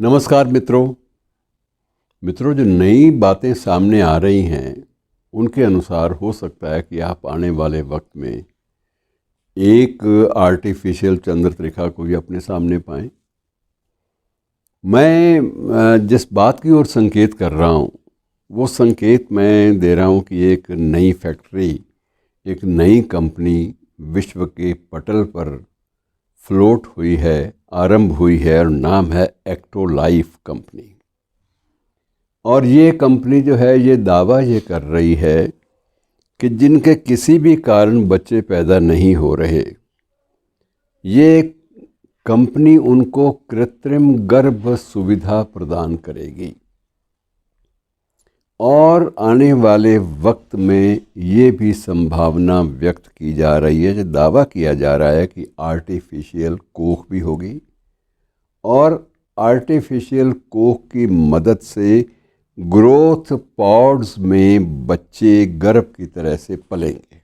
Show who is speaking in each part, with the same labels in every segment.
Speaker 1: नमस्कार मित्रों, जो नई बातें सामने आ रही हैं उनके अनुसार हो सकता है कि आप आने वाले वक्त में एक आर्टिफिशियल चंद्ररेखा को भी अपने सामने पाएं। मैं जिस बात की ओर संकेत कर रहा हूँ वो संकेत मैं दे रहा हूँ कि एक नई फैक्ट्री, एक नई कंपनी विश्व के पटल पर फ्लोट हुई है, आरंभ हुई है और नाम है एक्टोलाइफ कंपनी। और ये कंपनी जो है ये दावा ये कर रही है कि जिनके किसी भी कारण बच्चे पैदा नहीं हो रहे, ये कंपनी उनको कृत्रिम गर्भ सुविधा प्रदान करेगी और आने वाले वक्त में ये भी संभावना व्यक्त की जा रही है, जो दावा किया जा रहा है कि आर्टिफिशियल कोख भी होगी और आर्टिफिशियल कोख की मदद से ग्रोथ पॉड्स में बच्चे गर्भ की तरह से पलेंगे।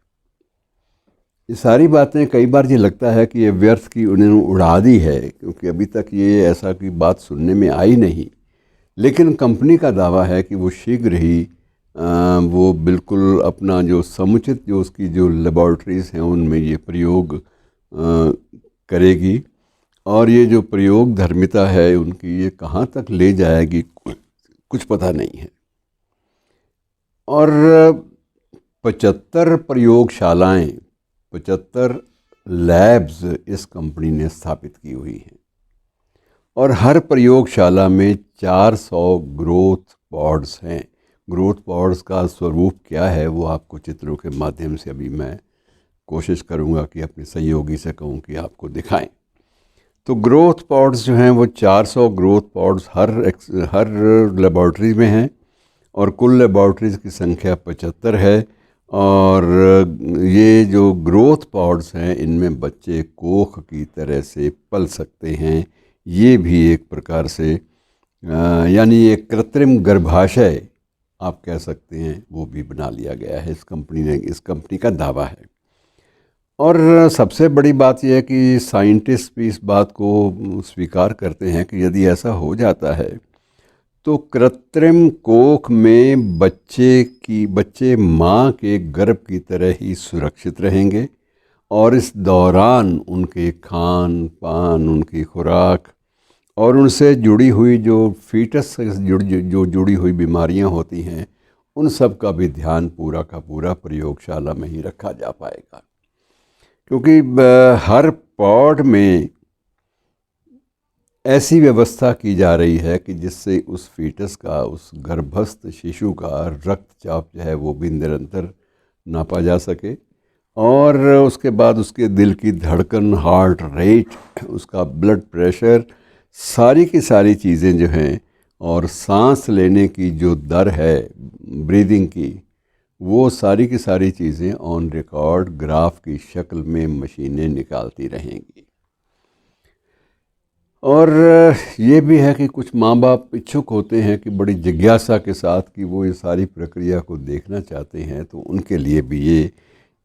Speaker 1: ये सारी बातें कई बार ये लगता है कि ये व्यर्थ की उन्होंने उड़ा दी है, क्योंकि अभी तक ये ऐसा की बात सुनने में आई नहीं। लेकिन कंपनी का दावा है कि वो शीघ्र ही वो बिल्कुल अपना जो समुचित जो उसकी जो लेबॉर्ट्रीज़ हैं उनमें ये प्रयोग करेगी और ये जो प्रयोग धर्मिता है उनकी ये कहाँ तक ले जाएगी कुछ पता नहीं है। और 75 प्रयोगशालाएं, 75 लैब्स इस कंपनी ने स्थापित की हुई हैं और हर प्रयोगशाला में 400 ग्रोथ पॉड्स हैं। ग्रोथ पॉड्स का स्वरूप क्या है वो आपको चित्रों के माध्यम से अभी मैं कोशिश करूंगा कि अपने सहयोगी से कहूं कि आपको दिखाएं। तो ग्रोथ पॉड्स जो हैं वो 400 ग्रोथ पॉड्स हर लेबॉर्ट्री में हैं और कुल लेबॉर्ट्रीज़ की संख्या 75 है। और ये जो ग्रोथ पॉड्स हैं इनमें बच्चे कोख की तरह से पल सकते हैं। ये भी एक प्रकार से यानी एक कृत्रिम गर्भाशय आप कह सकते हैं, वो भी बना लिया गया है इस कंपनी का दावा है। और सबसे बड़ी बात यह है कि साइंटिस्ट भी इस बात को स्वीकार करते हैं कि यदि ऐसा हो जाता है तो कृत्रिम कोख में बच्चे माँ के गर्भ की तरह ही सुरक्षित रहेंगे और इस दौरान उनके खान पान, उनकी खुराक और उनसे जुड़ी हुई जो फीटस से जुड़ी हुई बीमारियां होती हैं उन सब का भी ध्यान पूरा का पूरा प्रयोगशाला में ही रखा जा पाएगा। क्योंकि हर पॉड में ऐसी व्यवस्था की जा रही है कि जिससे उस फीटस का, उस गर्भस्थ शिशु का रक्तचाप जो है वो भी निरंतर नापा जा सके और उसके बाद उसके दिल की धड़कन, हार्ट रेट, उसका ब्लड प्रेशर, सारी की सारी चीज़ें जो हैं और सांस लेने की जो दर है, ब्रीदिंग की, वो सारी की सारी चीज़ें ऑन रिकॉर्ड ग्राफ की शक्ल में मशीनें निकालती रहेंगी। और ये भी है कि कुछ माँ बाप इच्छुक होते हैं कि बड़ी जिज्ञासा के साथ कि वो ये सारी प्रक्रिया को देखना चाहते हैं, तो उनके लिए भी ये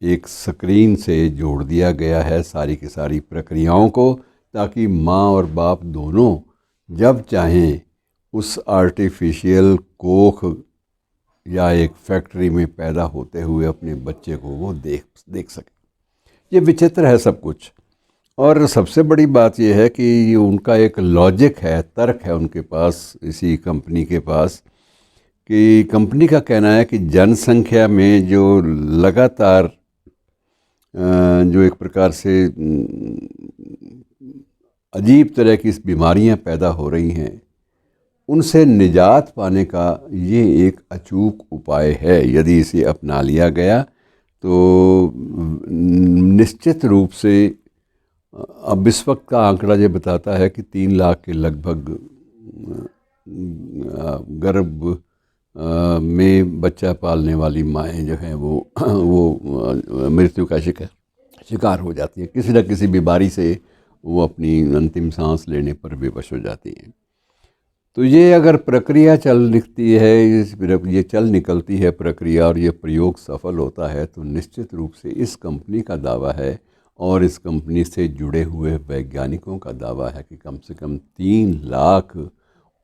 Speaker 1: एक स्क्रीन से जोड़ दिया गया है सारी की सारी प्रक्रियाओं को, ताकि माँ और बाप दोनों जब चाहें उस आर्टिफिशियल कोख या एक फैक्ट्री में पैदा होते हुए अपने बच्चे को वो देख सकें। ये विचित्र है सब कुछ। और सबसे बड़ी बात यह है कि उनका एक लॉजिक है, तर्क है उनके पास, इसी कंपनी के पास, कि कंपनी का कहना है कि जनसंख्या में जो लगातार जो एक प्रकार से अजीब तरह की बीमारियां पैदा हो रही हैं उनसे निजात पाने का ये एक अचूक उपाय है। यदि इसे अपना लिया गया तो निश्चित रूप से, अब इस वक्त का आंकड़ा ये बताता है कि 3 लाख के लगभग गर्भ में बच्चा पालने वाली माएँ जो हैं वो मृत्यु का शिकार हो जाती हैं। किसी न किसी बीमारी से वो अपनी अंतिम सांस लेने पर बेबस हो जाती हैं। तो ये अगर प्रक्रिया ये चल निकलती है प्रक्रिया और ये प्रयोग सफल होता है तो निश्चित रूप से इस कंपनी का दावा है और इस कंपनी से जुड़े हुए वैज्ञानिकों का दावा है कि कम से कम 3 लाख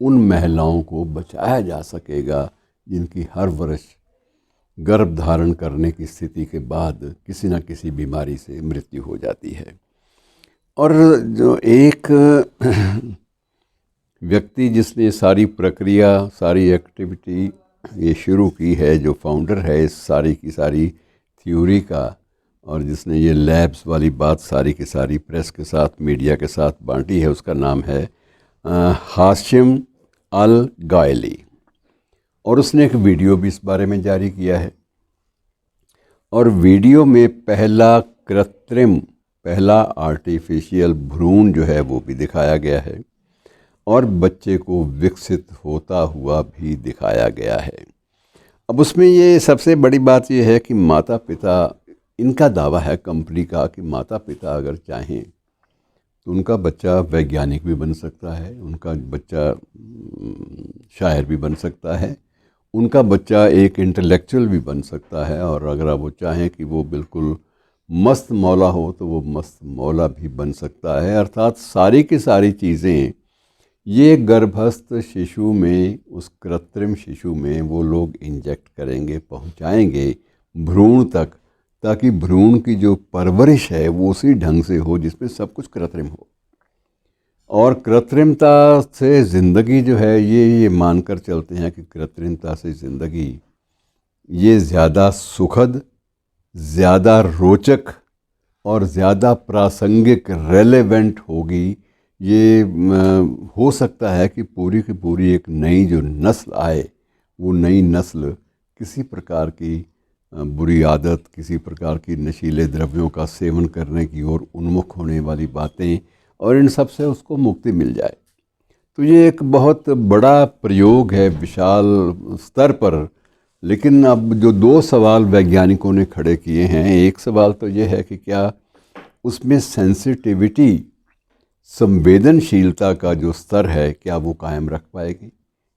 Speaker 1: उन महिलाओं को बचाया जा सकेगा जिनकी हर वर्ष गर्भ धारण करने की स्थिति के बाद किसी न किसी बीमारी से मृत्यु हो जाती है। और जो एक व्यक्ति जिसने सारी प्रक्रिया, सारी एक्टिविटी ये शुरू की है, जो फाउंडर है इस सारी की सारी थ्योरी का, और जिसने ये लैब्स वाली बात सारी की सारी प्रेस के साथ, मीडिया के साथ बांटी है, उसका नाम है हाशिम अल गायली। और उसने एक वीडियो भी इस बारे में जारी किया है। और वीडियो में पहला आर्टिफिशियल भ्रूण जो है वो भी दिखाया गया है और बच्चे को विकसित होता हुआ भी दिखाया गया है। अब उसमें ये सबसे बड़ी बात ये है कि माता पिता, इनका दावा है कंपनी का कि माता पिता अगर चाहें तो उनका बच्चा वैज्ञानिक भी बन सकता है, उनका बच्चा शायर भी बन सकता है, उनका बच्चा एक इंटेलेक्चुअल भी बन सकता है, और अगर वो चाहें कि वो बिल्कुल मस्त मौला हो तो वो मस्त मौला भी बन सकता है। अर्थात सारी की सारी चीज़ें ये गर्भस्थ शिशु में, उस कृत्रिम शिशु में वो लोग इंजेक्ट करेंगे, पहुंचाएंगे भ्रूण तक, ताकि भ्रूण की जो परवरिश है वो उसी ढंग से हो जिसमें सब कुछ कृत्रिम हो। और कृत्रिमता से ज़िंदगी जो है, ये मानकर चलते हैं कि कृत्रिमता से ज़िंदगी ये ज़्यादा सुखद, ज़्यादा रोचक और ज़्यादा प्रासंगिक, रेलेवेंट होगी। ये हो सकता है कि पूरी की पूरी एक नई जो नस्ल आए, वो नई नस्ल किसी प्रकार की बुरी आदत, किसी प्रकार की नशीले द्रव्यों का सेवन करने की ओर उन्मुख होने वाली बातें, और इन सब से उसको मुक्ति मिल जाए। तो ये एक बहुत बड़ा प्रयोग है विशाल स्तर पर। लेकिन अब जो दो सवाल वैज्ञानिकों ने खड़े किए हैं, एक सवाल तो ये है कि क्या उसमें सेंसिटिविटी, संवेदनशीलता का जो स्तर है, क्या वो कायम रख पाएगी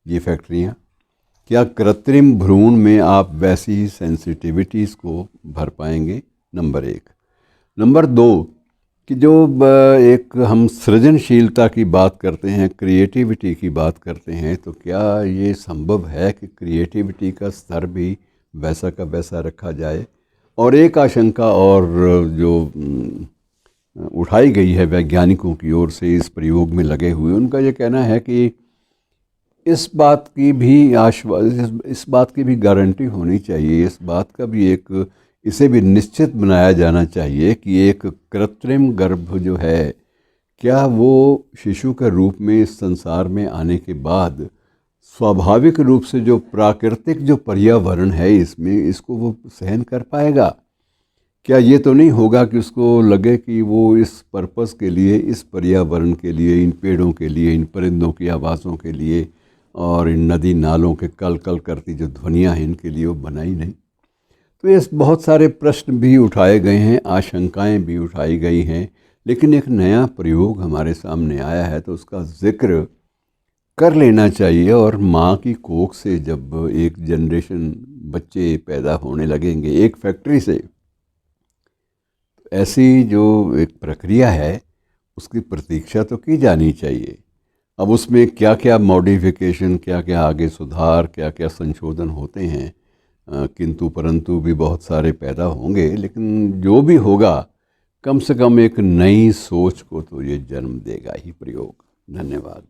Speaker 1: ये फैक्ट्रियाँ? क्या कृत्रिम भ्रूण में आप वैसी ही सेंसिटिविटीज़ को भर पाएंगे? नंबर एक। नंबर दो कि जो एक हम सृजनशीलता की बात करते हैं, क्रिएटिविटी की बात करते हैं, तो क्या ये संभव है कि क्रिएटिविटी का स्तर भी वैसा का वैसा रखा जाए? और एक आशंका और जो उठाई गई है वैज्ञानिकों की ओर से इस प्रयोग में लगे हुए, उनका ये कहना है कि इस बात की भी गारंटी होनी चाहिए, इस बात का भी एक, इसे भी निश्चित बनाया जाना चाहिए कि एक कृत्रिम गर्भ जो है, क्या वो शिशु के रूप में इस संसार में आने के बाद स्वाभाविक रूप से जो प्राकृतिक जो पर्यावरण है इसमें, इसको वो सहन कर पाएगा? क्या ये तो नहीं होगा कि उसको लगे कि वो इस पर्पस के लिए, इस पर्यावरण के लिए, इन पेड़ों के लिए, इन परिंदों की आवाज़ों के लिए और इन नदी नालों के कल कल करती जो ध्वनियाँ हैं, इनके लिए वो बना ही नहीं? तो ये बहुत सारे प्रश्न भी उठाए गए हैं, आशंकाएं भी उठाई गई हैं। लेकिन एक नया प्रयोग हमारे सामने आया है तो उसका जिक्र कर लेना चाहिए। और माँ की कोख से जब एक जनरेशन बच्चे पैदा होने लगेंगे एक फैक्ट्री से, तो ऐसी जो एक प्रक्रिया है उसकी प्रतीक्षा तो की जानी चाहिए। अब उसमें क्या क्या मॉडिफिकेशन, क्या क्या आगे सुधार, क्या क्या संशोधन होते हैं, किंतु परंतु भी बहुत सारे पैदा होंगे। लेकिन जो भी होगा, कम से कम एक नई सोच को तो ये जन्म देगा ही प्रयोग। धन्यवाद।